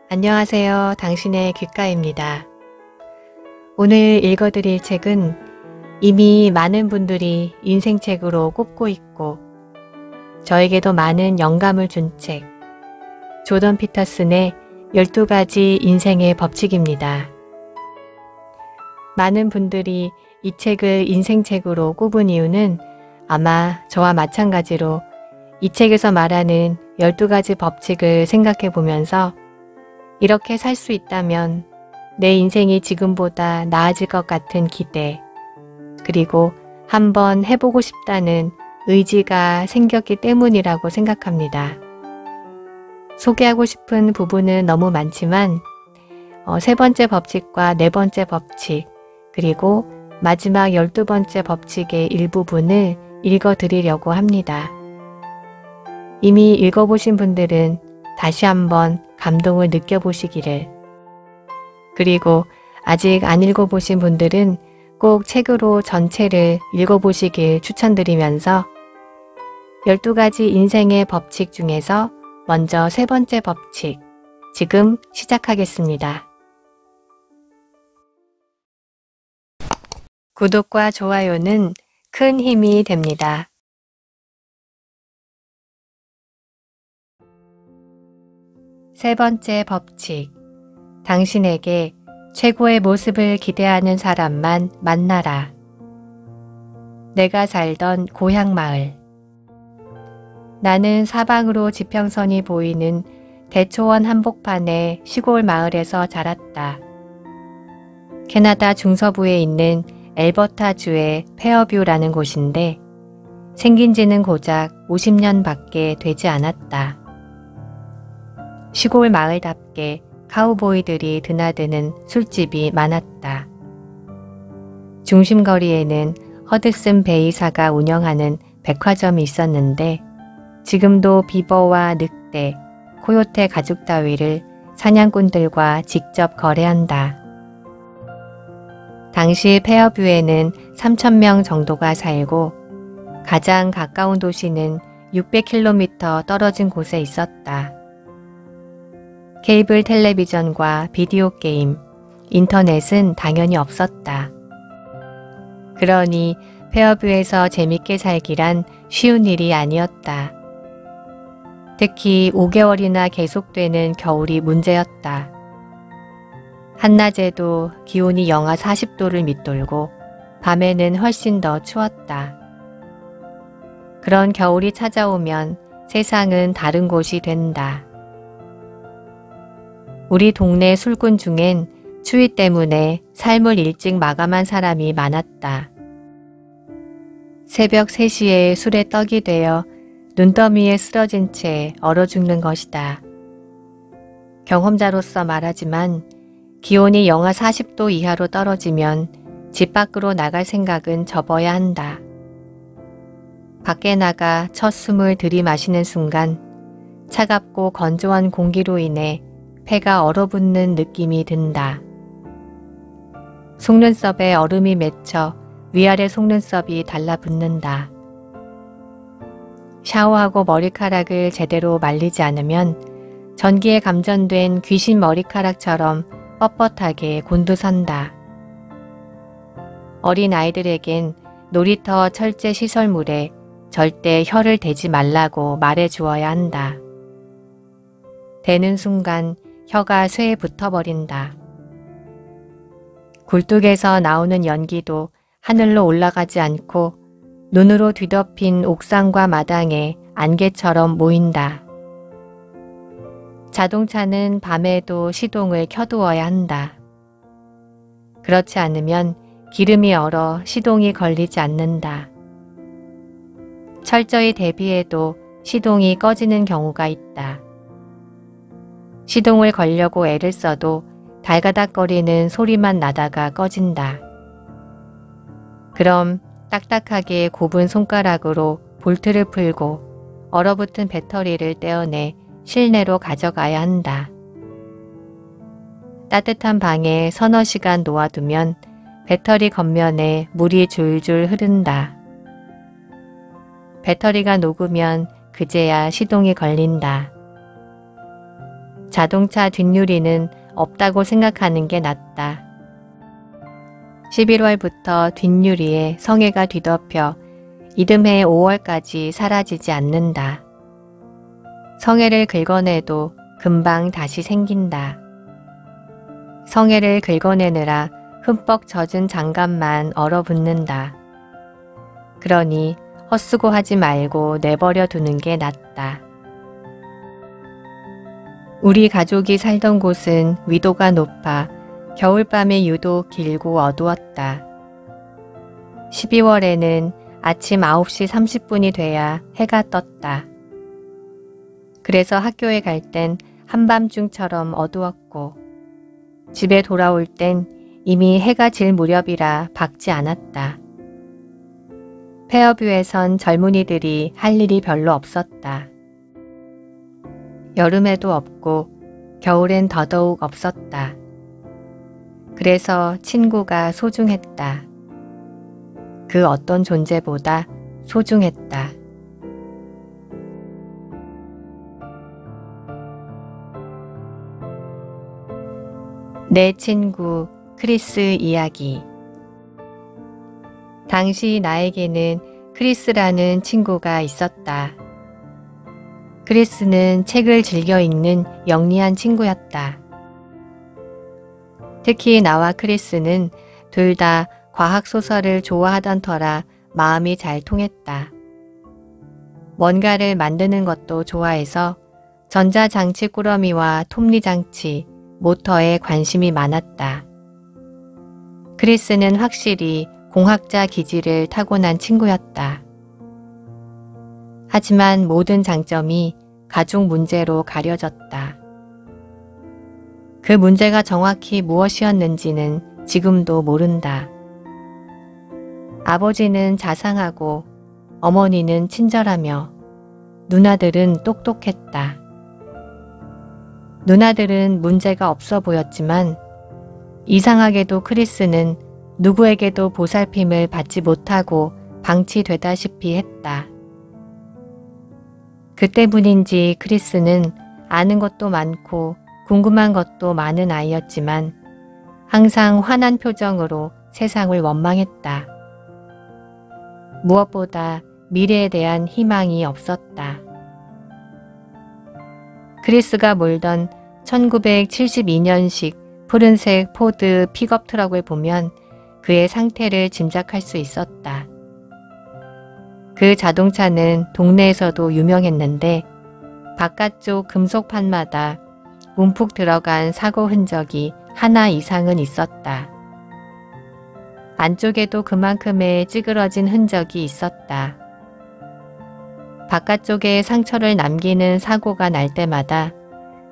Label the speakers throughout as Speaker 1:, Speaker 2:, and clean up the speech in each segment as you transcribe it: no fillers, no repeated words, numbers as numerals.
Speaker 1: 안녕하세요. 당신의 귓가입니다. 오늘 읽어드릴 책은 이미 많은 분들이 인생책으로 꼽고 있고 저에게도 많은 영감을 준 책, 조던 피터슨의 12가지 인생의 법칙입니다. 많은 분들이 이 책을 인생책으로 꼽은 이유는 아마 저와 마찬가지로 이 책에서 말하는 12가지 법칙을 생각해 보면서 이렇게 살 수 있다면 내 인생이 지금보다 나아질 것 같은 기대, 그리고 한번 해보고 싶다는 의지가 생겼기 때문이라고 생각합니다. 소개하고 싶은 부분은 너무 많지만 세 번째 법칙과 네 번째 법칙, 그리고 마지막 12번째 법칙의 일부분을 읽어드리려고 합니다. 이미 읽어보신 분들은 다시 한번 감동을 느껴보시기를, 그리고 아직 안 읽어보신 분들은 꼭 책으로 전체를 읽어보시길 추천드리면서 12가지 인생의 법칙 중에서 먼저 세 번째 법칙, 지금 시작하겠습니다. 구독과 좋아요는 큰 힘이 됩니다. 세 번째 법칙, 당신에게 최고의 모습을 기대하는 사람만 만나라. 내가 살던 고향 마을. 나는 사방으로 지평선이 보이는 대초원 한복판의 시골 마을에서 자랐다. 캐나다 중서부에 있는 엘버타주의 페어뷰라는 곳인데 생긴 지는 고작 50년 밖에 되지 않았다. 시골 마을답게 카우보이들이 드나드는 술집이 많았다. 중심거리에는 허드슨 베이사가 운영하는 백화점이 있었는데 지금도 비버와 늑대, 코요테 가죽 따위를 사냥꾼들과 직접 거래한다. 당시 페어뷰에는 3,000명 정도가 살고 가장 가까운 도시는 600km 떨어진 곳에 있었다. 케이블 텔레비전과 비디오 게임, 인터넷은 당연히 없었다. 그러니 페어뷰에서 재밌게 살기란 쉬운 일이 아니었다. 특히 5개월이나 계속되는 겨울이 문제였다. 한낮에도 기온이 영하 40도를 밑돌고 밤에는 훨씬 더 추웠다. 그런 겨울이 찾아오면 세상은 다른 곳이 된다. 우리 동네 술꾼 중엔 추위 때문에 삶을 일찍 마감한 사람이 많았다. 새벽 3시에 술에 떡이 되어 눈더미에 쓰러진 채 얼어 죽는 것이다. 경험자로서 말하지만 기온이 영하 40도 이하로 떨어지면 집 밖으로 나갈 생각은 접어야 한다. 밖에 나가 첫 숨을 들이마시는 순간 차갑고 건조한 공기로 인해 폐가 얼어붙는 느낌이 든다. 속눈썹에 얼음이 맺혀 위아래 속눈썹이 달라붙는다. 샤워하고 머리카락을 제대로 말리지 않으면 전기에 감전된 귀신 머리카락처럼 뻣뻣하게 곤두선다. 어린 아이들에겐 놀이터 철제 시설물에 절대 혀를 대지 말라고 말해 주어야 한다. 대는 순간 혀가 쇠에 붙어버린다. 굴뚝에서 나오는 연기도 하늘로 올라가지 않고 눈으로 뒤덮인 옥상과 마당에 안개처럼 모인다. 자동차는 밤에도 시동을 켜두어야 한다. 그렇지 않으면 기름이 얼어 시동이 걸리지 않는다. 철저히 대비해도 시동이 꺼지는 경우가 있다. 시동을 걸려고 애를 써도 달가닥거리는 소리만 나다가 꺼진다. 그럼 딱딱하게 곱은 손가락으로 볼트를 풀고 얼어붙은 배터리를 떼어내 실내로 가져가야 한다. 따뜻한 방에 서너 시간 놓아두면 배터리 겉면에 물이 줄줄 흐른다. 배터리가 녹으면 그제야 시동이 걸린다. 자동차 뒷유리는 없다고 생각하는 게 낫다. 11월부터 뒷유리에 성에가 뒤덮여 이듬해 5월까지 사라지지 않는다. 성에를 긁어내도 금방 다시 생긴다. 성에를 긁어내느라 흠뻑 젖은 장갑만 얼어붙는다. 그러니 헛수고하지 말고 내버려 두는 게 낫다. 우리 가족이 살던 곳은 위도가 높아 겨울밤에 유독 길고 어두웠다. 12월에는 아침 9시 30분이 돼야 해가 떴다. 그래서 학교에 갈 땐 한밤중처럼 어두웠고 집에 돌아올 땐 이미 해가 질 무렵이라 밝지 않았다. 페어뷰에선 젊은이들이 할 일이 별로 없었다. 여름에도 없고 겨울엔 더더욱 없었다. 그래서 친구가 소중했다. 그 어떤 존재보다 소중했다. 내 친구 크리스 이야기. 당시 나에게는 크리스라는 친구가 있었다. 크리스는 책을 즐겨 읽는 영리한 친구였다. 특히 나와 크리스는 둘 다 과학소설을 좋아하던 터라 마음이 잘 통했다. 뭔가를 만드는 것도 좋아해서 전자장치 꾸러미와 톱니장치, 모터에 관심이 많았다. 크리스는 확실히 공학자 기질을 타고난 친구였다. 하지만 모든 장점이 가족 문제로 가려졌다. 그 문제가 정확히 무엇이었는지는 지금도 모른다. 아버지는 자상하고 어머니는 친절하며 누나들은 똑똑했다. 누나들은 문제가 없어 보였지만 이상하게도 크리스는 누구에게도 보살핌을 받지 못하고 방치되다시피 했다. 그 때문인지 크리스는 아는 것도 많고 궁금한 것도 많은 아이였지만 항상 환한 표정으로 세상을 원망했다. 무엇보다 미래에 대한 희망이 없었다. 크리스가 몰던 1972년식 푸른색 포드 픽업 트럭을 보면 그의 상태를 짐작할 수 있었다. 그 자동차는 동네에서도 유명했는데 바깥쪽 금속판마다 움푹 들어간 사고 흔적이 하나 이상은 있었다. 안쪽에도 그만큼의 찌그러진 흔적이 있었다. 바깥쪽에 상처를 남기는 사고가 날 때마다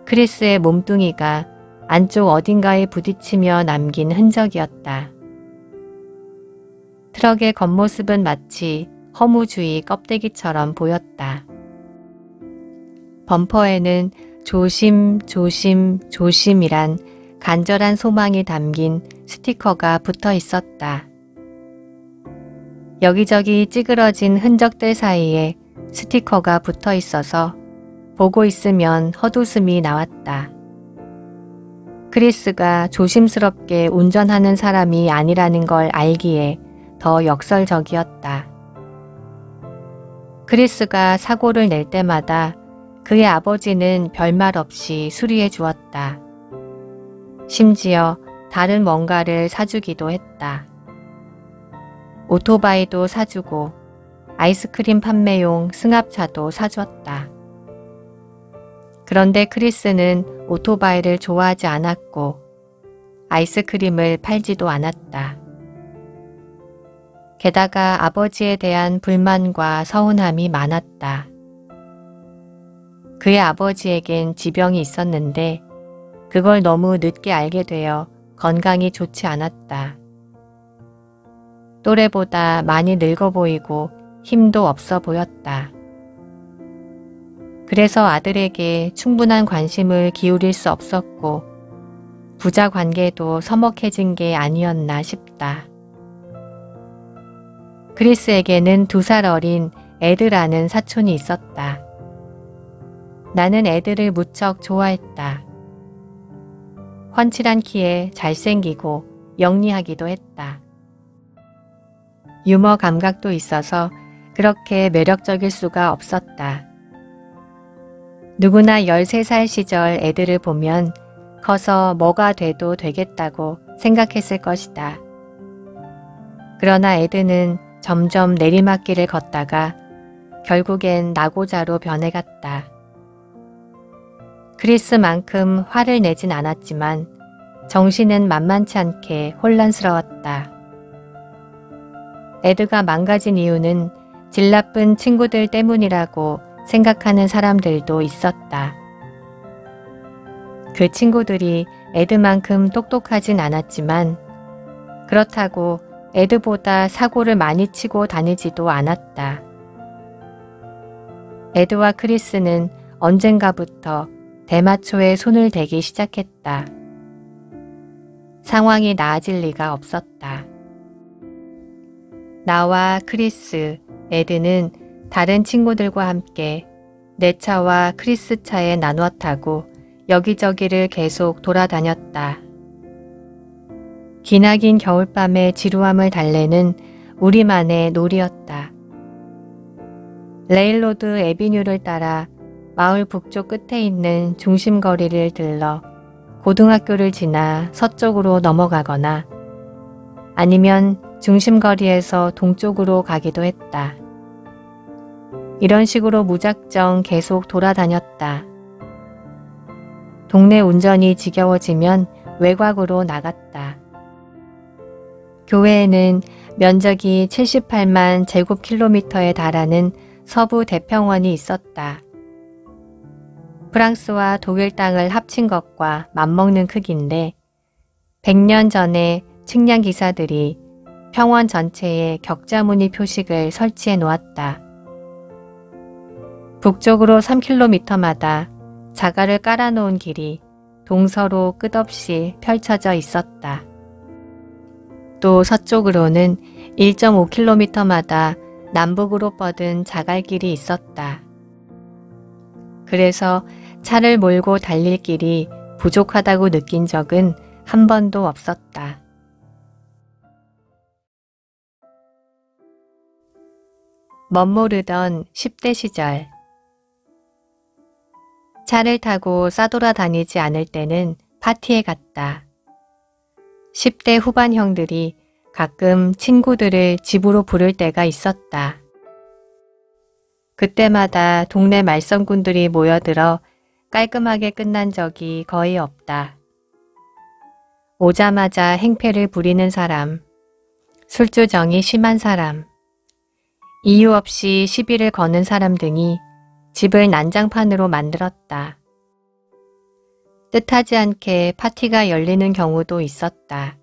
Speaker 1: 크리스의 몸뚱이가 안쪽 어딘가에 부딪히며 남긴 흔적이었다. 트럭의 겉모습은 마치 허무주의 껍데기처럼 보였다. 범퍼에는 조심, 조심, 조심이란 간절한 소망이 담긴 스티커가 붙어 있었다. 여기저기 찌그러진 흔적들 사이에 스티커가 붙어 있어서 보고 있으면 헛웃음이 나왔다. 크리스가 조심스럽게 운전하는 사람이 아니라는 걸 알기에 더 역설적이었다. 크리스가 사고를 낼 때마다 그의 아버지는 별말 없이 수리해 주었다. 심지어 다른 뭔가를 사주기도 했다. 오토바이도 사주고 아이스크림 판매용 승합차도 사주었다. 그런데 크리스는 오토바이를 좋아하지 않았고 아이스크림을 팔지도 않았다. 게다가 아버지에 대한 불만과 서운함이 많았다. 그의 아버지에겐 지병이 있었는데 그걸 너무 늦게 알게 되어 건강이 좋지 않았다. 또래보다 많이 늙어 보이고 힘도 없어 보였다. 그래서 아들에게 충분한 관심을 기울일 수 없었고 부자 관계도 서먹해진 게 아니었나 싶다. 크리스에게는 2살 어린 에드라는 사촌이 있었다. 나는 애들을 무척 좋아했다. 훤칠한 키에 잘생기고 영리하기도 했다. 유머 감각도 있어서 그렇게 매력적일 수가 없었다. 누구나 13살 시절 애들을 보면 커서 뭐가 돼도 되겠다고 생각했을 것이다. 그러나 에드는 점점 내리막길을 걷다가 결국엔 낙오자로 변해갔다. 크리스만큼 화를 내진 않았지만 정신은 만만치 않게 혼란스러웠다. 에드가 망가진 이유는 질 나쁜 친구들 때문이라고 생각하는 사람들도 있었다. 그 친구들이 에드만큼 똑똑하진 않았지만 그렇다고 에드보다 사고를 많이 치고 다니지도 않았다. 에드와 크리스는 언젠가부터 대마초에 손을 대기 시작했다. 상황이 나아질 리가 없었다. 나와 크리스, 에드는 다른 친구들과 함께 내 차와 크리스 차에 나누어 타고 여기저기를 계속 돌아다녔다. 기나긴 겨울밤의 지루함을 달래는 우리만의 놀이였다. 레일로드 애비뉴를 따라 마을 북쪽 끝에 있는 중심거리를 들러 고등학교를 지나 서쪽으로 넘어가거나 아니면 중심거리에서 동쪽으로 가기도 했다. 이런 식으로 무작정 계속 돌아다녔다. 동네 운전이 지겨워지면 외곽으로 나갔다. 교외에는 면적이 78만 제곱킬로미터에 달하는 서부 대평원이 있었다. 프랑스와 독일 땅을 합친 것과 맞먹는 크기인데 100년 전에 측량 기사들이 평원 전체에 격자무늬 표식을 설치해 놓았다. 북쪽으로 3km마다 자갈을 깔아놓은 길이 동서로 끝없이 펼쳐져 있었다. 또 서쪽으로는 1.5km마다 남북으로 뻗은 자갈길이 있었다. 그래서 차를 몰고 달릴 길이 부족하다고 느낀 적은 한 번도 없었다. 멋모르던 10대 시절. 차를 타고 싸돌아다니지 않을 때는 파티에 갔다. 10대 후반 형들이 가끔 친구들을 집으로 부를 때가 있었다. 그때마다 동네 말썽꾼들이 모여들어 깔끔하게 끝난 적이 거의 없다. 오자마자 행패를 부리는 사람, 술주정이 심한 사람, 이유 없이 시비를 거는 사람 등이 집을 난장판으로 만들었다. 뜻하지 않게 파티가 열리는 경우도 있었다.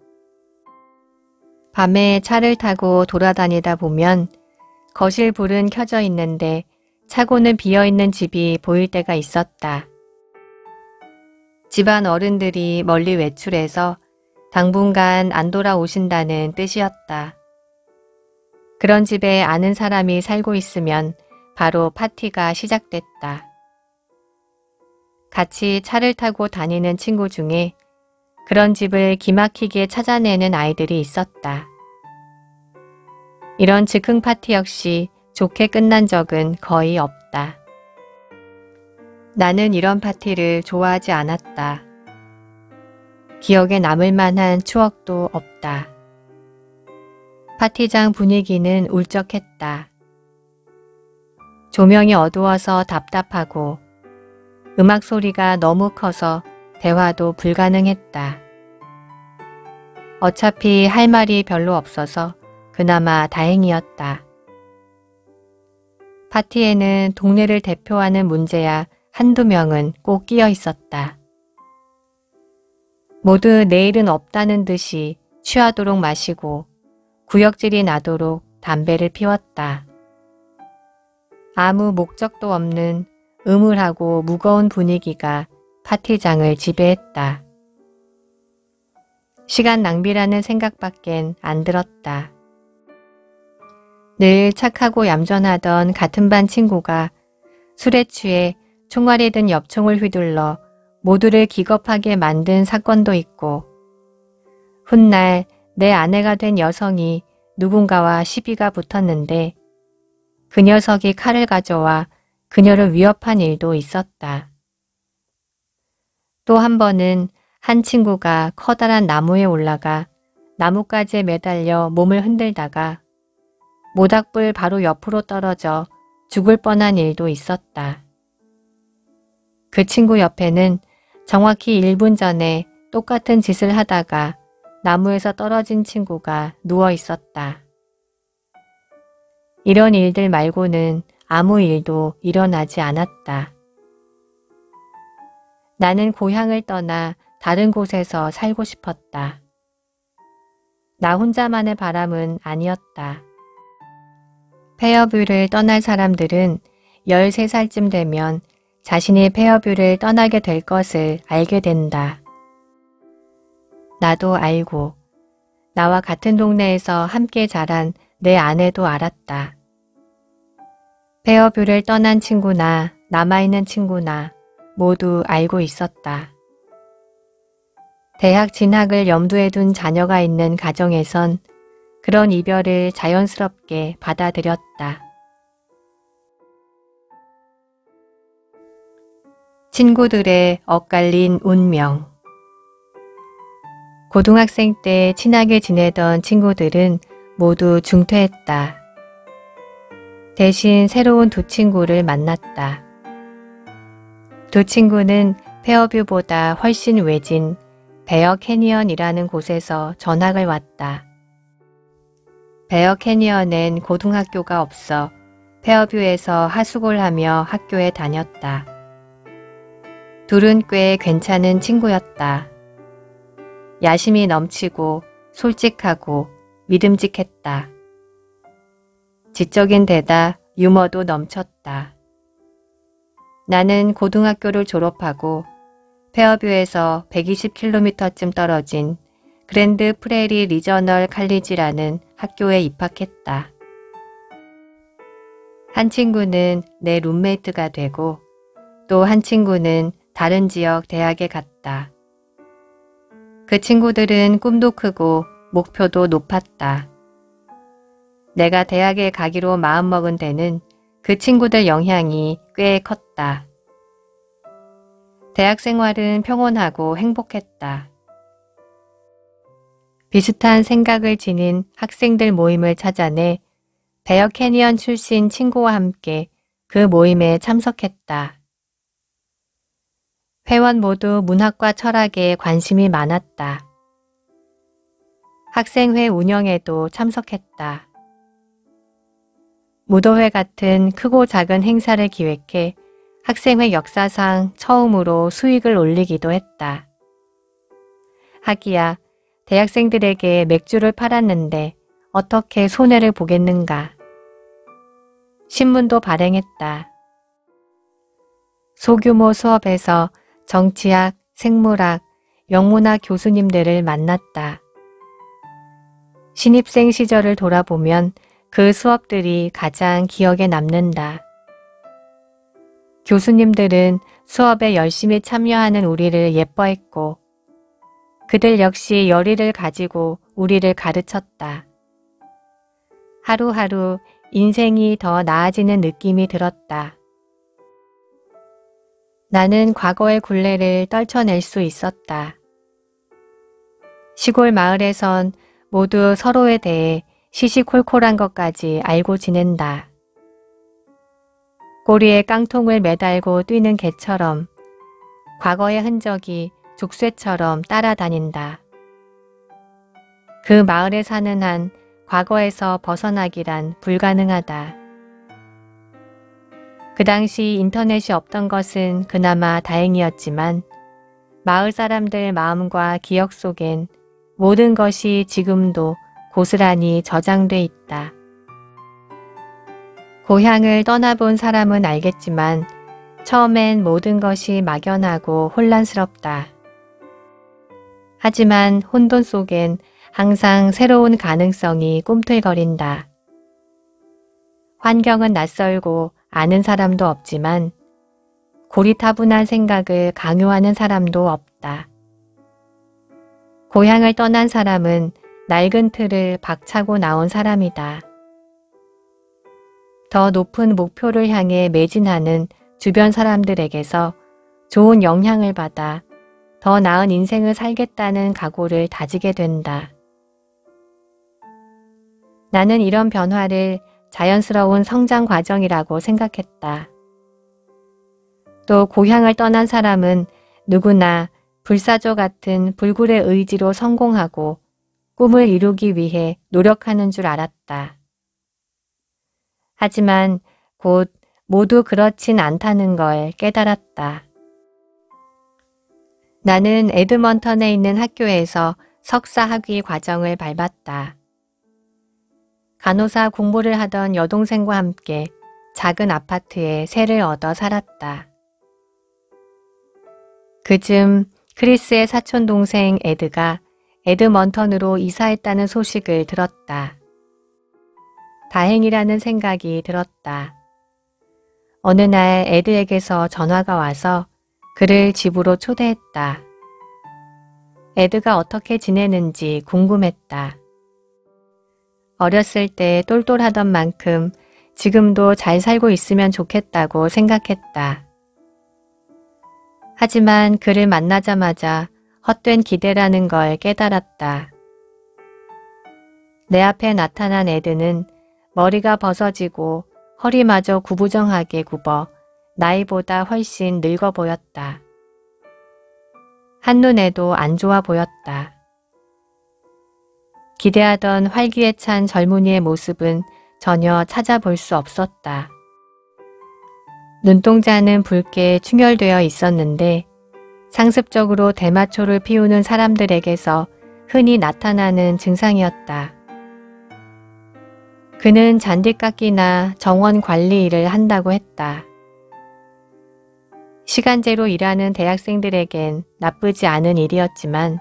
Speaker 1: 밤에 차를 타고 돌아다니다 보면 거실 불은 켜져 있는데 차고는 비어있는 집이 보일 때가 있었다. 집안 어른들이 멀리 외출해서 당분간 안 돌아오신다는 뜻이었다. 그런 집에 아는 사람이 살고 있으면 바로 파티가 시작됐다. 같이 차를 타고 다니는 친구 중에 그런 집을 기막히게 찾아내는 아이들이 있었다. 이런 즉흥 파티 역시 좋게 끝난 적은 거의 없다. 나는 이런 파티를 좋아하지 않았다. 기억에 남을 만한 추억도 없다. 파티장 분위기는 울적했다. 조명이 어두워서 답답하고 음악 소리가 너무 커서 대화도 불가능했다. 어차피 할 말이 별로 없어서 그나마 다행이었다. 파티에는 동네를 대표하는 문제야 한두 명은 꼭 끼어 있었다. 모두 내일은 없다는 듯이 취하도록 마시고 구역질이 나도록 담배를 피웠다. 아무 목적도 없는 음울하고 무거운 분위기가 파티장을 지배했다. 시간 낭비라는 생각밖엔 안 들었다. 늘 착하고 얌전하던 같은 반 친구가 술에 취해 총알이 든 엽총을 휘둘러 모두를 기겁하게 만든 사건도 있고 훗날 내 아내가 된 여성이 누군가와 시비가 붙었는데 그 녀석이 칼을 가져와 그녀를 위협한 일도 있었다. 또 한 번은 한 친구가 커다란 나무에 올라가 나뭇가지에 매달려 몸을 흔들다가 모닥불 바로 옆으로 떨어져 죽을 뻔한 일도 있었다. 그 친구 옆에는 정확히 1분 전에 똑같은 짓을 하다가 나무에서 떨어진 친구가 누워 있었다. 이런 일들 말고는 아무 일도 일어나지 않았다. 나는 고향을 떠나 다른 곳에서 살고 싶었다. 나 혼자만의 바람은 아니었다. 페어뷰를 떠날 사람들은 13살쯤 되면 자신이 페어뷰를 떠나게 될 것을 알게 된다. 나도 알고 나와 같은 동네에서 함께 자란 내 아내도 알았다. 페어뷰를 떠난 친구나 남아있는 친구나 모두 알고 있었다. 대학 진학을 염두에 둔 자녀가 있는 가정에선 그런 이별을 자연스럽게 받아들였다. 친구들의 엇갈린 운명. 고등학생 때 친하게 지내던 친구들은 모두 중퇴했다. 대신 새로운 두 친구를 만났다. 두 친구는 페어뷰보다 훨씬 외진 베어 캐니언이라는 곳에서 전학을 왔다. 베어 캐니언엔 고등학교가 없어 페어뷰에서 하숙을 하며 학교에 다녔다. 둘은 꽤 괜찮은 친구였다. 야심이 넘치고 솔직하고 믿음직했다. 지적인 데다 유머도 넘쳤다. 나는 고등학교를 졸업하고 페어뷰에서 120km쯤 떨어진 그랜드 프레리 리저널 칼리지라는 학교에 입학했다. 한 친구는 내 룸메이트가 되고 또 한 친구는 다른 지역 대학에 갔다. 그 친구들은 꿈도 크고 목표도 높았다. 내가 대학에 가기로 마음먹은 데는 그 친구들 영향이 꽤 컸다. 대학 생활은 평온하고 행복했다. 비슷한 생각을 지닌 학생들 모임을 찾아내 베어 캐니언 출신 친구와 함께 그 모임에 참석했다. 회원 모두 문학과 철학에 관심이 많았다. 학생회 운영에도 참석했다. 무도회 같은 크고 작은 행사를 기획해 학생회 역사상 처음으로 수익을 올리기도 했다. 하기야 대학생들에게 맥주를 팔았는데 어떻게 손해를 보겠는가. 신문도 발행했다. 소규모 수업에서 정치학, 생물학, 영문학 교수님들을 만났다. 신입생 시절을 돌아보면 그 수업들이 가장 기억에 남는다. 교수님들은 수업에 열심히 참여하는 우리를 예뻐했고 그들 역시 열의를 가지고 우리를 가르쳤다. 하루하루 인생이 더 나아지는 느낌이 들었다. 나는 과거의 굴레를 떨쳐낼 수 있었다. 시골 마을에선 모두 서로에 대해 시시콜콜한 것까지 알고 지낸다. 꼬리에 깡통을 매달고 뛰는 개처럼 과거의 흔적이 족쇄처럼 따라다닌다. 그 마을에 사는 한 과거에서 벗어나기란 불가능하다. 그 당시 인터넷이 없던 것은 그나마 다행이었지만 마을 사람들 마음과 기억 속엔 모든 것이 지금도 고스란히 저장돼 있다. 고향을 떠나본 사람은 알겠지만 처음엔 모든 것이 막연하고 혼란스럽다. 하지만 혼돈 속엔 항상 새로운 가능성이 꿈틀거린다. 환경은 낯설고 아는 사람도 없지만 고리타분한 생각을 강요하는 사람도 없다. 고향을 떠난 사람은 낡은 틀을 박차고 나온 사람이다. 더 높은 목표를 향해 매진하는 주변 사람들에게서 좋은 영향을 받아 더 나은 인생을 살겠다는 각오를 다지게 된다. 나는 이런 변화를 자연스러운 성장 과정이라고 생각했다. 또 고향을 떠난 사람은 누구나 불사조 같은 불굴의 의지로 성공하고 꿈을 이루기 위해 노력하는 줄 알았다. 하지만 곧 모두 그렇진 않다는 걸 깨달았다. 나는 에드먼턴에 있는 학교에서 석사 학위 과정을 밟았다. 간호사 공부를 하던 여동생과 함께 작은 아파트에 세를 얻어 살았다. 그쯤 크리스의 사촌동생 에드가 에드먼턴으로 이사했다는 소식을 들었다. 다행이라는 생각이 들었다. 어느 날 에드에게서 전화가 와서 그를 집으로 초대했다. 에드가 어떻게 지내는지 궁금했다. 어렸을 때 똘똘하던 만큼 지금도 잘 살고 있으면 좋겠다고 생각했다. 하지만 그를 만나자마자 헛된 기대라는 걸 깨달았다. 내 앞에 나타난 에드는 머리가 벗어지고 허리마저 구부정하게 굽어 나이보다 훨씬 늙어 보였다. 한눈에도 안 좋아 보였다. 기대하던 활기에 찬 젊은이의 모습은 전혀 찾아볼 수 없었다. 눈동자는 붉게 충혈되어 있었는데 상습적으로 대마초를 피우는 사람들에게서 흔히 나타나는 증상이었다. 그는 잔디깎기나 정원 관리 일을 한다고 했다. 시간제로 일하는 대학생들에겐 나쁘지 않은 일이었지만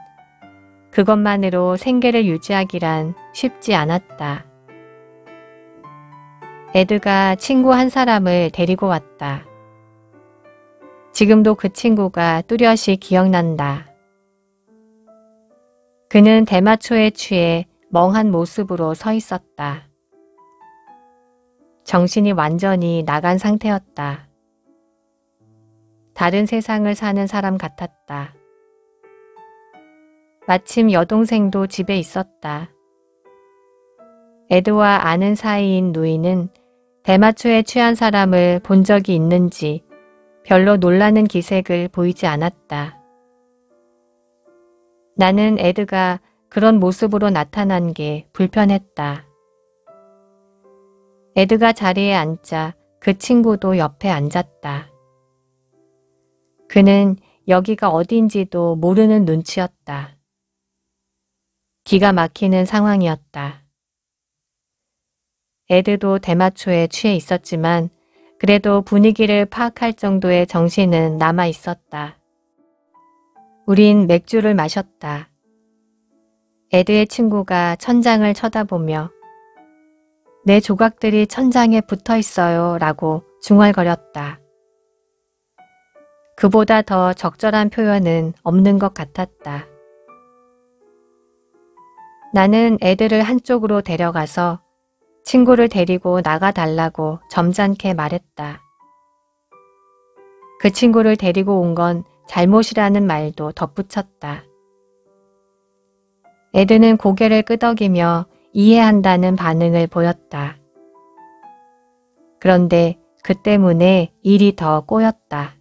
Speaker 1: 그것만으로 생계를 유지하기란 쉽지 않았다. 에드가 친구 한 사람을 데리고 왔다. 지금도 그 친구가 뚜렷이 기억난다. 그는 대마초에 취해 멍한 모습으로 서 있었다. 정신이 완전히 나간 상태였다. 다른 세상을 사는 사람 같았다. 마침 여동생도 집에 있었다. 에드와 아는 사이인 누이는 대마초에 취한 사람을 본 적이 있는지 별로 놀라는 기색을 보이지 않았다. 나는 에드가 그런 모습으로 나타난 게 불편했다. 에드가 자리에 앉자 그 친구도 옆에 앉았다. 그는 여기가 어딘지도 모르는 눈치였다. 기가 막히는 상황이었다. 에드도 대마초에 취해 있었지만 그래도 분위기를 파악할 정도의 정신은 남아 있었다. 우린 맥주를 마셨다. 에드의 친구가 천장을 쳐다보며 내 조각들이 천장에 붙어 있어요 라고 중얼거렸다. 그보다 더 적절한 표현은 없는 것 같았다. 나는 에드를 한쪽으로 데려가서 친구를 데리고 나가달라고 점잖게 말했다. 그 친구를 데리고 온 건 잘못이라는 말도 덧붙였다. 에드는 고개를 끄덕이며 이해한다는 반응을 보였다. 그런데 그 때문에 일이 더 꼬였다.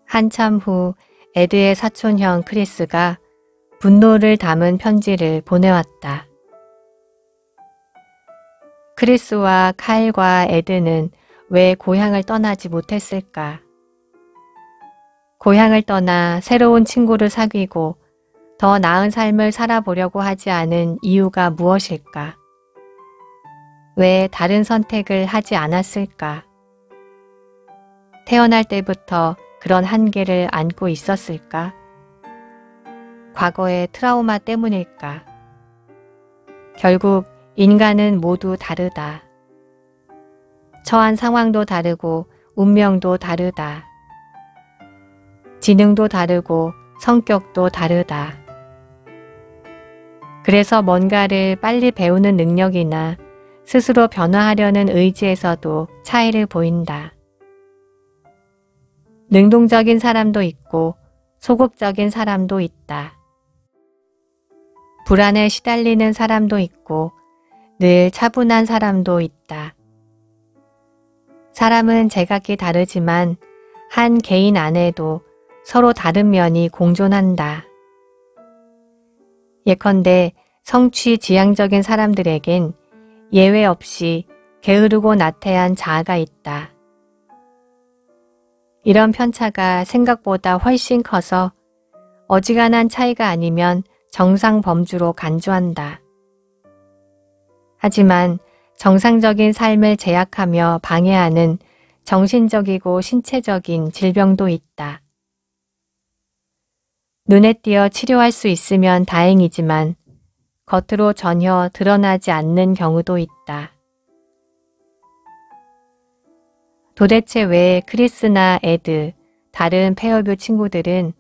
Speaker 1: 한참 후 에드의 사촌형 크리스가 분노를 담은 편지를 보내왔다. 크리스와 카일과 에드는 왜 고향을 떠나지 못했을까? 고향을 떠나 새로운 친구를 사귀고 더 나은 삶을 살아보려고 하지 않은 이유가 무엇일까? 왜 다른 선택을 하지 않았을까? 태어날 때부터 그런 한계를 안고 있었을까? 과거의 트라우마 때문일까? 결국 인간은 모두 다르다. 처한 상황도 다르고 운명도 다르다. 지능도 다르고 성격도 다르다. 그래서 뭔가를 빨리 배우는 능력이나 스스로 변화하려는 의지에서도 차이를 보인다. 능동적인 사람도 있고 소극적인 사람도 있다. 불안에 시달리는 사람도 있고 늘 차분한 사람도 있다. 사람은 제각기 다르지만 한 개인 안에도 서로 다른 면이 공존한다. 예컨대 성취 지향적인 사람들에겐 예외 없이 게으르고 나태한 자아가 있다. 이런 편차가 생각보다 훨씬 커서 어지간한 차이가 아니면 정상 범주로 간주한다. 하지만 정상적인 삶을 제약하며 방해하는 정신적이고 신체적인 질병도 있다. 눈에 띄어 치료할 수 있으면 다행이지만 겉으로 전혀 드러나지 않는 경우도 있다. 도대체 왜 크리스나 에드, 다른 페어뷰 친구들은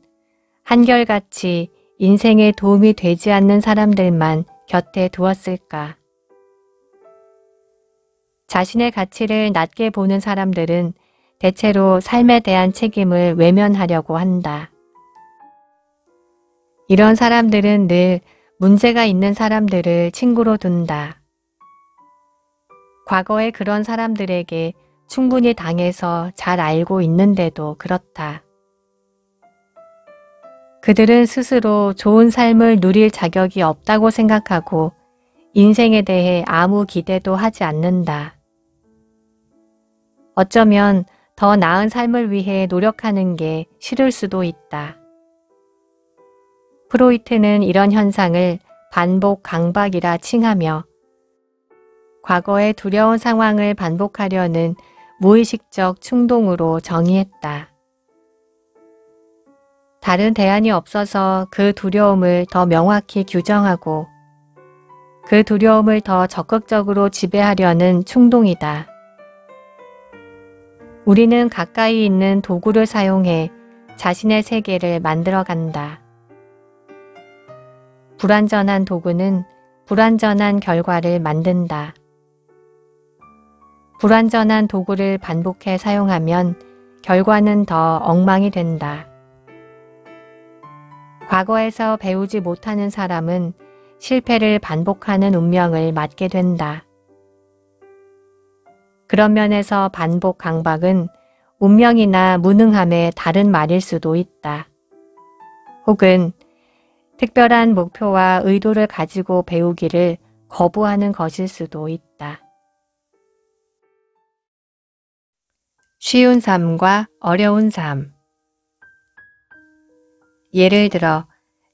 Speaker 1: 한결같이 인생에 도움이 되지 않는 사람들만 곁에 두었을까? 자신의 가치를 낮게 보는 사람들은 대체로 삶에 대한 책임을 외면하려고 한다. 이런 사람들은 늘 문제가 있는 사람들을 친구로 둔다. 과거에 그런 사람들에게 충분히 당해서 잘 알고 있는데도 그렇다. 그들은 스스로 좋은 삶을 누릴 자격이 없다고 생각하고 인생에 대해 아무 기대도 하지 않는다. 어쩌면 더 나은 삶을 위해 노력하는 게 싫을 수도 있다. 프로이트는 이런 현상을 반복 강박이라 칭하며 과거의 두려운 상황을 반복하려는 무의식적 충동으로 정의했다. 다른 대안이 없어서 그 두려움을 더 명확히 규정하고 그 두려움을 더 적극적으로 지배하려는 충동이다. 우리는 가까이 있는 도구를 사용해 자신의 세계를 만들어간다. 불완전한 도구는 불완전한 결과를 만든다. 불완전한 도구를 반복해 사용하면 결과는 더 엉망이 된다. 과거에서 배우지 못하는 사람은 실패를 반복하는 운명을 맞게 된다. 그런 면에서 반복 강박은 운명이나 무능함의 다른 말일 수도 있다. 혹은 특별한 목표와 의도를 가지고 배우기를 거부하는 것일 수도 있다. 쉬운 삶과 어려운 삶. 예를 들어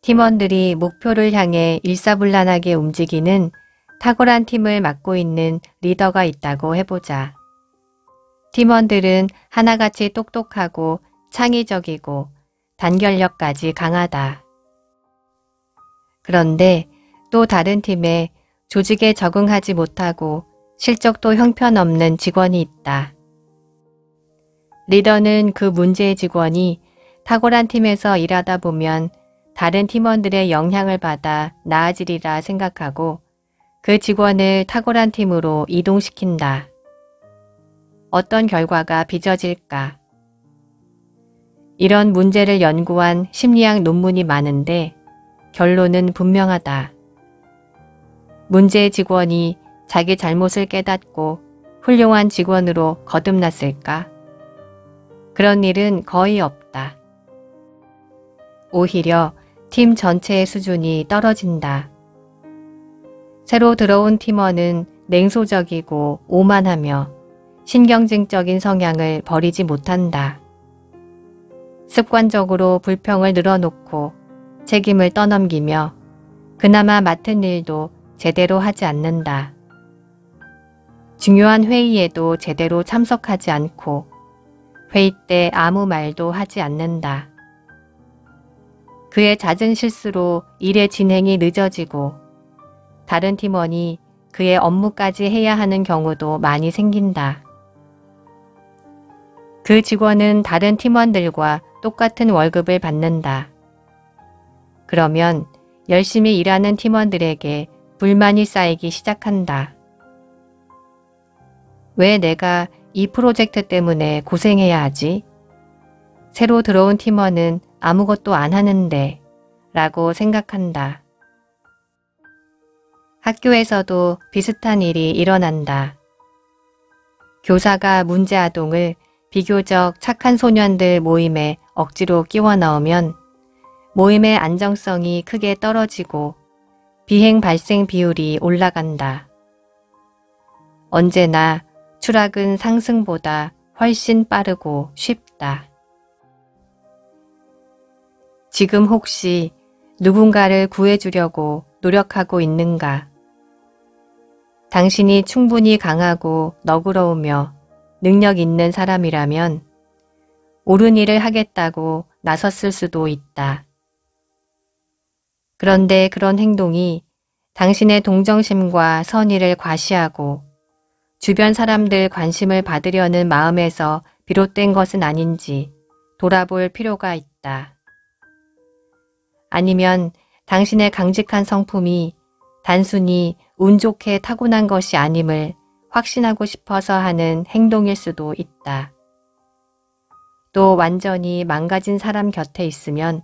Speaker 1: 팀원들이 목표를 향해 일사불란하게 움직이는 탁월한 팀을 맡고 있는 리더가 있다고 해보자. 팀원들은 하나같이 똑똑하고 창의적이고 단결력까지 강하다. 그런데 또 다른 팀에 조직에 적응하지 못하고 실적도 형편없는 직원이 있다. 리더는 그 문제의 직원이 탁월한 팀에서 일하다 보면 다른 팀원들의 영향을 받아 나아지리라 생각하고 그 직원을 탁월한 팀으로 이동시킨다. 어떤 결과가 빚어질까? 이런 문제를 연구한 심리학 논문이 많은데 결론은 분명하다. 문제의 직원이 자기 잘못을 깨닫고 훌륭한 직원으로 거듭났을까? 그런 일은 거의 없다. 오히려 팀 전체의 수준이 떨어진다. 새로 들어온 팀원은 냉소적이고 오만하며 신경증적인 성향을 버리지 못한다. 습관적으로 불평을 늘어놓고 책임을 떠넘기며 그나마 맡은 일도 제대로 하지 않는다. 중요한 회의에도 제대로 참석하지 않고 회의 때 아무 말도 하지 않는다. 그의 잦은 실수로 일의 진행이 늦어지고 다른 팀원이 그의 업무까지 해야 하는 경우도 많이 생긴다. 그 직원은 다른 팀원들과 똑같은 월급을 받는다. 그러면 열심히 일하는 팀원들에게 불만이 쌓이기 시작한다. 왜 내가 이 프로젝트 때문에 고생해야 하지? 새로 들어온 팀원은 아무것도 안 하는데 라고 생각한다. 학교에서도 비슷한 일이 일어난다. 교사가 문제 아동을 비교적 착한 소년들 모임에 억지로 끼워 넣으면 모임의 안정성이 크게 떨어지고 비행 발생 비율이 올라간다. 언제나 추락은 상승보다 훨씬 빠르고 쉽다. 지금 혹시 누군가를 구해주려고 노력하고 있는가? 당신이 충분히 강하고 너그러우며 능력 있는 사람이라면 옳은 일을 하겠다고 나섰을 수도 있다. 그런데 그런 행동이 당신의 동정심과 선의를 과시하고 주변 사람들 관심을 받으려는 마음에서 비롯된 것은 아닌지 돌아볼 필요가 있다. 아니면 당신의 강직한 성품이 단순히 운 좋게 타고난 것이 아님을 확신하고 싶어서 하는 행동일 수도 있다. 또 완전히 망가진 사람 곁에 있으면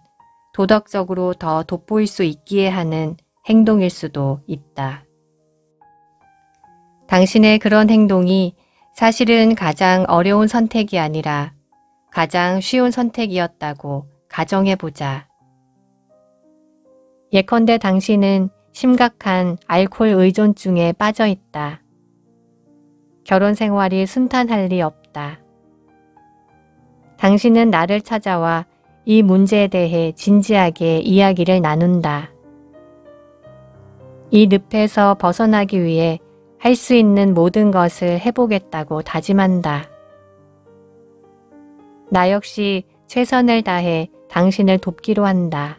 Speaker 1: 도덕적으로 더 돋보일 수 있기에 하는 행동일 수도 있다. 당신의 그런 행동이 사실은 가장 어려운 선택이 아니라 가장 쉬운 선택이었다고 가정해보자. 예컨대 당신은 심각한 알코올 의존증에 빠져 있다. 결혼 생활이 순탄할 리 없다. 당신은 나를 찾아와 이 문제에 대해 진지하게 이야기를 나눈다. 이 늪에서 벗어나기 위해 할 수 있는 모든 것을 해보겠다고 다짐한다. 나 역시 최선을 다해 당신을 돕기로 한다.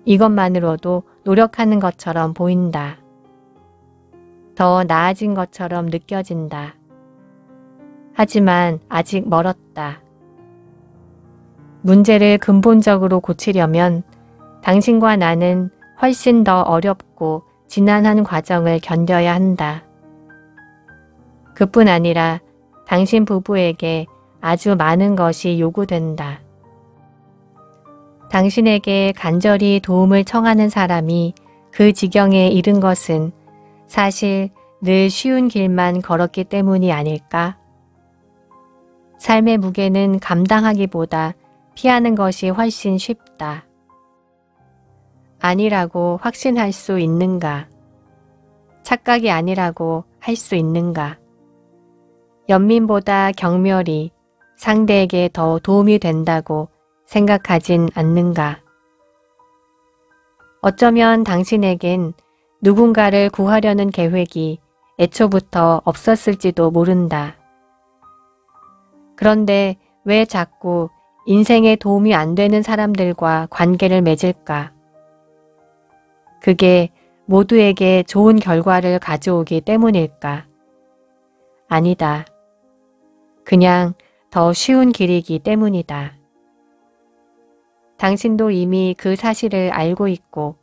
Speaker 1: 이것만으로도 노력하는 것처럼 보인다. 더 나아진 것처럼 느껴진다. 하지만 아직 멀었다. 문제를 근본적으로 고치려면 당신과 나는 훨씬 더 어렵고 지난한 과정을 견뎌야 한다. 그뿐 아니라 당신 부부에게 아주 많은 것이 요구된다. 당신에게 간절히 도움을 청하는 사람이 그 지경에 이른 것은 사실 늘 쉬운 길만 걸었기 때문이 아닐까? 삶의 무게는 감당하기보다 피하는 것이 훨씬 쉽다. 아니라고 확신할 수 있는가? 착각이 아니라고 할 수 있는가? 연민보다 경멸이 상대에게 더 도움이 된다고 생각하진 않는가? 어쩌면 당신에겐 누군가를 구하려는 계획이 애초부터 없었을지도 모른다. 그런데 왜 자꾸 인생에 도움이 안 되는 사람들과 관계를 맺을까? 그게 모두에게 좋은 결과를 가져오기 때문일까? 아니다. 그냥 더 쉬운 길이기 때문이다. 당신도 이미 그 사실을 알고 있고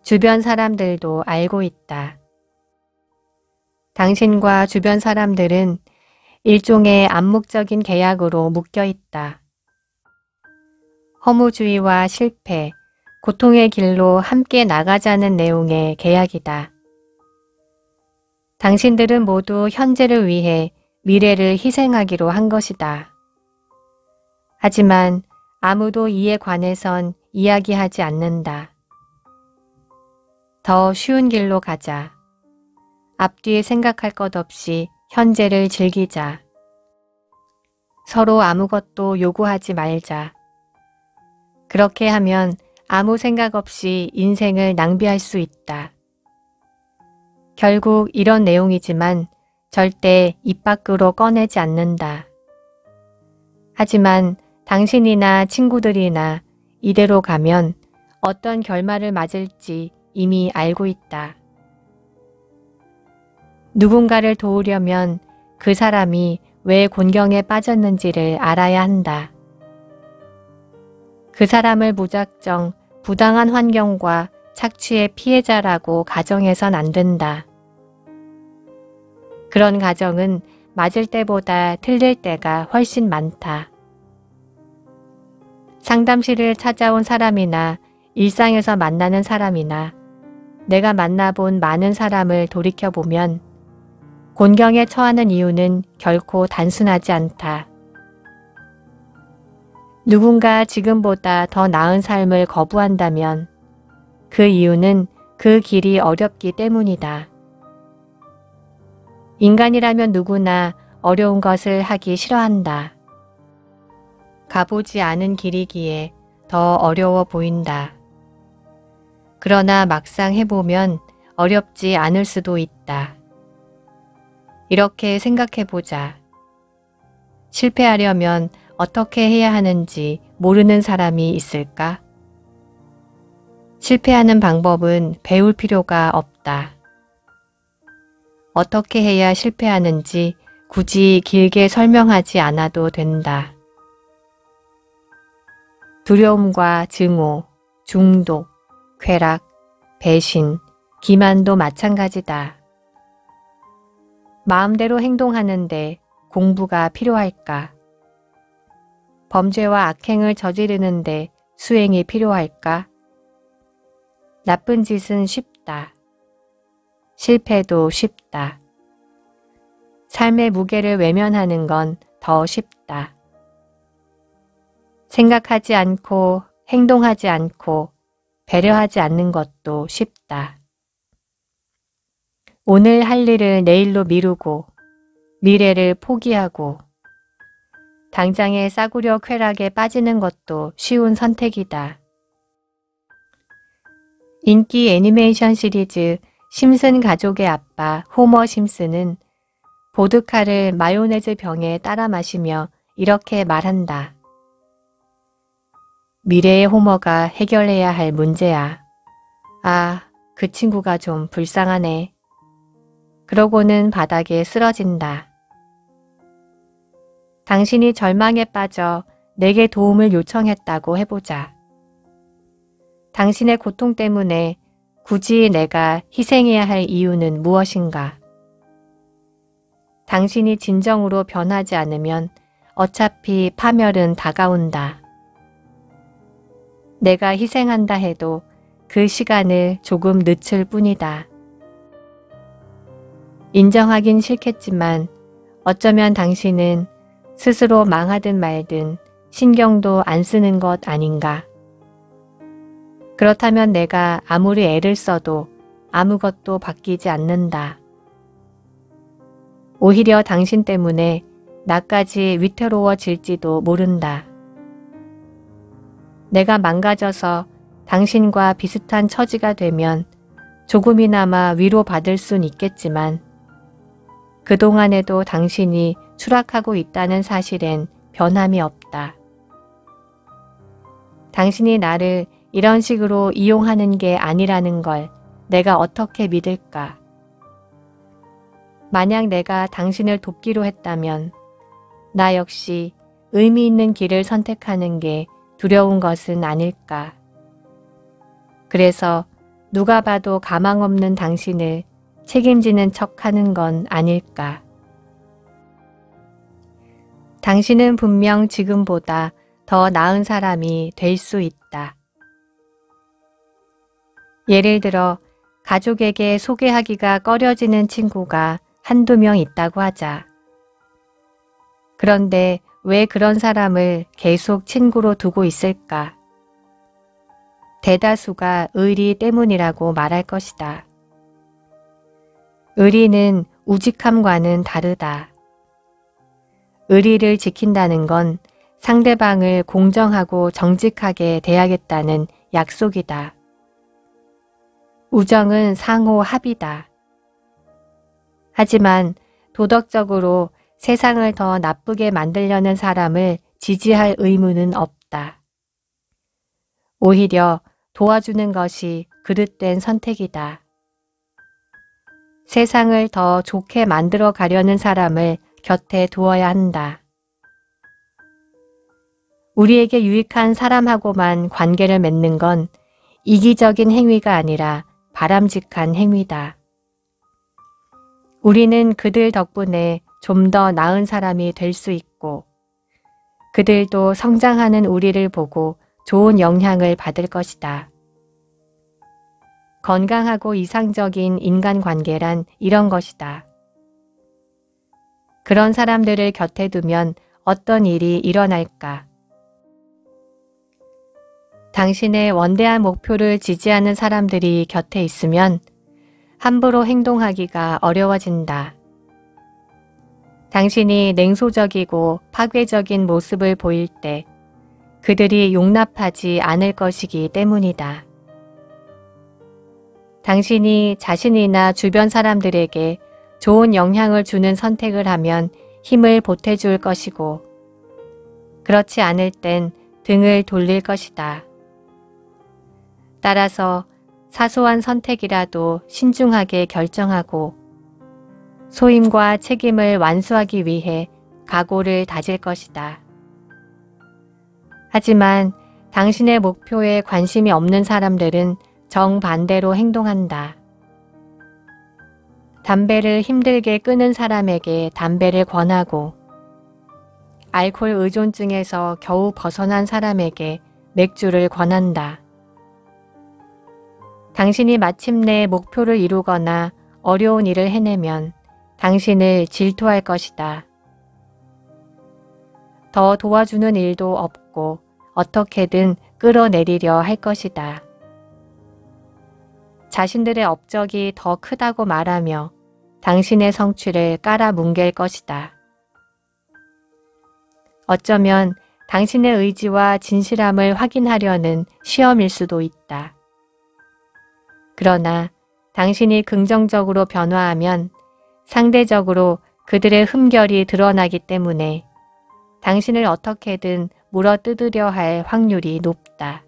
Speaker 1: 주변 사람들도 알고 있다. 당신과 주변 사람들은 일종의 암묵적인 계약으로 묶여 있다. 허무주의와 실패, 고통의 길로 함께 나가자는 내용의 계약이다. 당신들은 모두 현재를 위해 미래를 희생하기로 한 것이다. 하지만 아무도 이에 관해선 이야기하지 않는다. 더 쉬운 길로 가자. 앞뒤 생각할 것 없이 현재를 즐기자. 서로 아무것도 요구하지 말자. 그렇게 하면 아무 생각 없이 인생을 낭비할 수 있다. 결국 이런 내용이지만 절대 입 밖으로 꺼내지 않는다. 하지만 당신이나 친구들이나 이대로 가면 어떤 결말을 맞을지 이미 알고 있다. 누군가를 도우려면 그 사람이 왜 곤경에 빠졌는지를 알아야 한다. 그 사람을 무작정 부당한 환경과 착취의 피해자라고 가정해선 안 된다. 그런 가정은 맞을 때보다 틀릴 때가 훨씬 많다. 상담실을 찾아온 사람이나 일상에서 만나는 사람이나 내가 만나본 많은 사람을 돌이켜보면 곤경에 처하는 이유는 결코 단순하지 않다. 누군가 지금보다 더 나은 삶을 거부한다면 그 이유는 그 길이 어렵기 때문이다. 인간이라면 누구나 어려운 것을 하기 싫어한다. 가보지 않은 길이기에 더 어려워 보인다. 그러나 막상 해보면 어렵지 않을 수도 있다. 이렇게 생각해보자. 실패하려면 어떻게 해야 하는지 모르는 사람이 있을까? 실패하는 방법은 배울 필요가 없다. 어떻게 해야 실패하는지 굳이 길게 설명하지 않아도 된다. 두려움과 증오, 중독, 쾌락, 배신, 기만도 마찬가지다. 마음대로 행동하는데 공부가 필요할까? 범죄와 악행을 저지르는데 수행이 필요할까? 나쁜 짓은 쉽다. 실패도 쉽다. 삶의 무게를 외면하는 건 더 쉽다. 생각하지 않고 행동하지 않고 배려하지 않는 것도 쉽다. 오늘 할 일을 내일로 미루고 미래를 포기하고 당장의 싸구려 쾌락에 빠지는 것도 쉬운 선택이다. 인기 애니메이션 시리즈 심슨 가족의 아빠 호머 심슨은 보드카를 마요네즈 병에 따라 마시며 이렇게 말한다. 미래의 호머가 해결해야 할 문제야. 아, 그 친구가 좀 불쌍하네. 그러고는 바닥에 쓰러진다. 당신이 절망에 빠져 내게 도움을 요청했다고 해보자. 당신의 고통 때문에 굳이 내가 희생해야 할 이유는 무엇인가? 당신이 진정으로 변하지 않으면 어차피 파멸은 다가온다. 내가 희생한다 해도 그 시간을 조금 늦출 뿐이다. 인정하긴 싫겠지만 어쩌면 당신은 스스로 망하든 말든 신경도 안 쓰는 것 아닌가? 그렇다면 내가 아무리 애를 써도 아무것도 바뀌지 않는다. 오히려 당신 때문에 나까지 위태로워질지도 모른다. 내가 망가져서 당신과 비슷한 처지가 되면 조금이나마 위로받을 순 있겠지만 그동안에도 당신이 추락하고 있다는 사실엔 변함이 없다. 당신이 나를 이런 식으로 이용하는 게 아니라는 걸 내가 어떻게 믿을까? 만약 내가 당신을 돕기로 했다면 나 역시 의미 있는 길을 선택하는 게 두려운 것은 아닐까? 그래서 누가 봐도 가망 없는 당신을 책임지는 척하는 건 아닐까? 당신은 분명 지금보다 더 나은 사람이 될 수 있다. 예를 들어 가족에게 소개하기가 꺼려지는 친구가 한두 명 있다고 하자. 그런데 왜 그런 사람을 계속 친구로 두고 있을까? 대다수가 의리 때문이라고 말할 것이다. 의리는 우직함과는 다르다. 의리를 지킨다는 건 상대방을 공정하고 정직하게 대하겠다는 약속이다. 우정은 상호 합의다. 하지만 도덕적으로 세상을 더 나쁘게 만들려는 사람을 지지할 의무는 없다. 오히려 도와주는 것이 그릇된 선택이다. 세상을 더 좋게 만들어 가려는 사람을 곁에 두어야 한다. 우리에게 유익한 사람하고만 관계를 맺는 건 이기적인 행위가 아니라 바람직한 행위다. 우리는 그들 덕분에 좀 더 나은 사람이 될 수 있고 그들도 성장하는 우리를 보고 좋은 영향을 받을 것이다. 건강하고 이상적인 인간관계란 이런 것이다. 그런 사람들을 곁에 두면 어떤 일이 일어날까? 당신의 원대한 목표를 지지하는 사람들이 곁에 있으면 함부로 행동하기가 어려워진다. 당신이 냉소적이고 파괴적인 모습을 보일 때 그들이 용납하지 않을 것이기 때문이다. 당신이 자신이나 주변 사람들에게 좋은 영향을 주는 선택을 하면 힘을 보태줄 것이고 그렇지 않을 땐 등을 돌릴 것이다. 따라서 사소한 선택이라도 신중하게 결정하고 소임과 책임을 완수하기 위해 각오를 다질 것이다. 하지만 당신의 목표에 관심이 없는 사람들은 정반대로 행동한다. 담배를 힘들게 끊은 사람에게 담배를 권하고 알코올 의존증에서 겨우 벗어난 사람에게 맥주를 권한다. 당신이 마침내 목표를 이루거나 어려운 일을 해내면 당신을 질투할 것이다. 더 도와주는 일도 없고 어떻게든 끌어내리려 할 것이다. 자신들의 업적이 더 크다고 말하며 당신의 성취를 깔아뭉갤 것이다. 어쩌면 당신의 의지와 진실함을 확인하려는 시험일 수도 있다. 그러나 당신이 긍정적으로 변화하면 상대적으로 그들의 흠결이 드러나기 때문에 당신을 어떻게든 물어뜯으려 할 확률이 높다.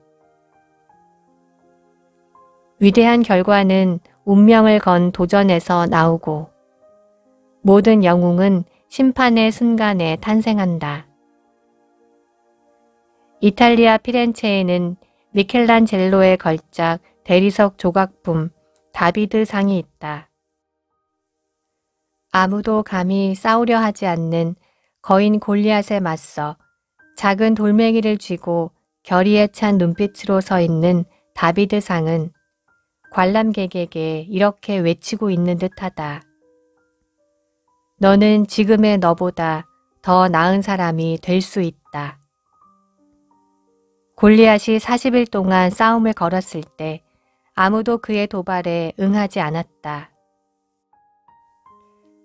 Speaker 1: 위대한 결과는 운명을 건 도전에서 나오고 모든 영웅은 심판의 순간에 탄생한다. 이탈리아 피렌체에는 미켈란젤로의 걸작 대리석 조각품 다비드상이 있다. 아무도 감히 싸우려 하지 않는 거인 골리앗에 맞서 작은 돌멩이를 쥐고 결의에 찬 눈빛으로 서 있는 다비드상은 관람객에게 이렇게 외치고 있는 듯하다. 너는 지금의 너보다 더 나은 사람이 될 수 있다. 골리앗이 40일 동안 싸움을 걸었을 때 아무도 그의 도발에 응하지 않았다.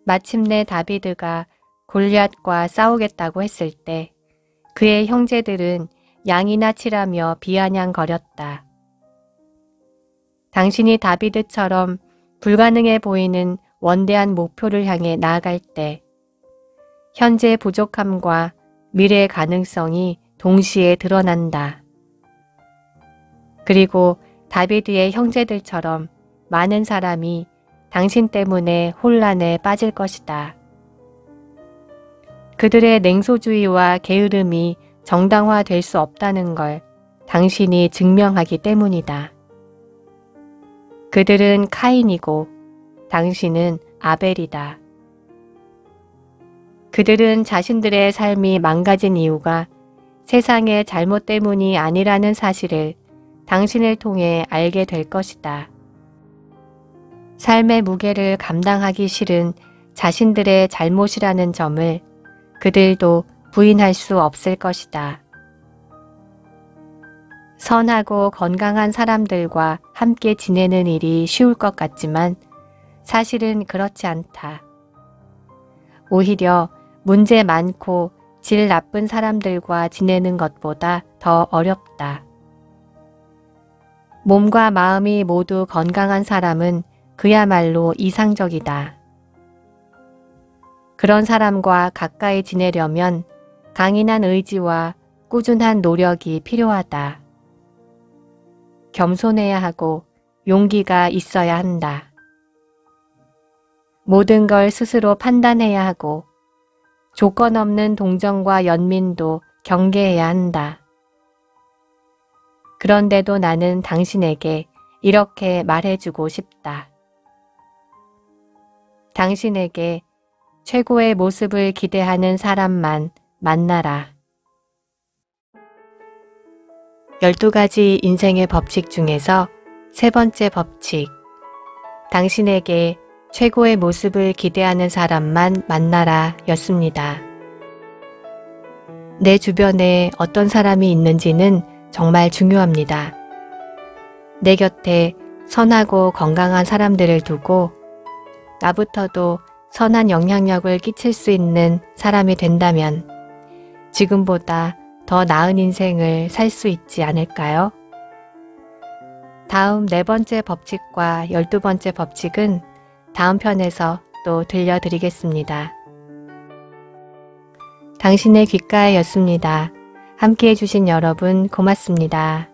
Speaker 1: 마침내 다비드가 골리앗과 싸우겠다고 했을 때 그의 형제들은 양이나 치라며 비아냥거렸다. 당신이 다비드처럼 불가능해 보이는 원대한 목표를 향해 나아갈 때 현재의 부족함과 미래의 가능성이 동시에 드러난다. 그리고 다비드의 형제들처럼 많은 사람이 당신 때문에 혼란에 빠질 것이다. 그들의 냉소주의와 게으름이 정당화될 수 없다는 걸 당신이 증명하기 때문이다. 그들은 카인이고 당신은 아벨이다. 그들은 자신들의 삶이 망가진 이유가 세상의 잘못 때문이 아니라는 사실을 당신을 통해 알게 될 것이다. 삶의 무게를 감당하기 싫은 자신들의 잘못이라는 점을 그들도 부인할 수 없을 것이다. 선하고 건강한 사람들과 함께 지내는 일이 쉬울 것 같지만 사실은 그렇지 않다. 오히려 문제 많고 질 나쁜 사람들과 지내는 것보다 더 어렵다. 몸과 마음이 모두 건강한 사람은 그야말로 이상적이다. 그런 사람과 가까이 지내려면 강인한 의지와 꾸준한 노력이 필요하다. 겸손해야 하고 용기가 있어야 한다. 모든 걸 스스로 판단해야 하고 조건 없는 동정과 연민도 경계해야 한다. 그런데도 나는 당신에게 이렇게 말해주고 싶다. 당신에게 최고의 모습을 기대하는 사람만 만나라. 12가지 인생의 법칙 중에서 세 번째 법칙, 당신에게 최고의 모습을 기대하는 사람만 만나라 였습니다. 내 주변에 어떤 사람이 있는지는 정말 중요합니다. 내 곁에 선하고 건강한 사람들을 두고 나부터도 선한 영향력을 끼칠 수 있는 사람이 된다면 지금보다 더 나은 인생을 살 수 있지 않을까요? 다음 4번째 법칙과 12번째 법칙은 다음 편에서 또 들려드리겠습니다. 당신의 귓가에였습니다. 함께해 주신 여러분 고맙습니다.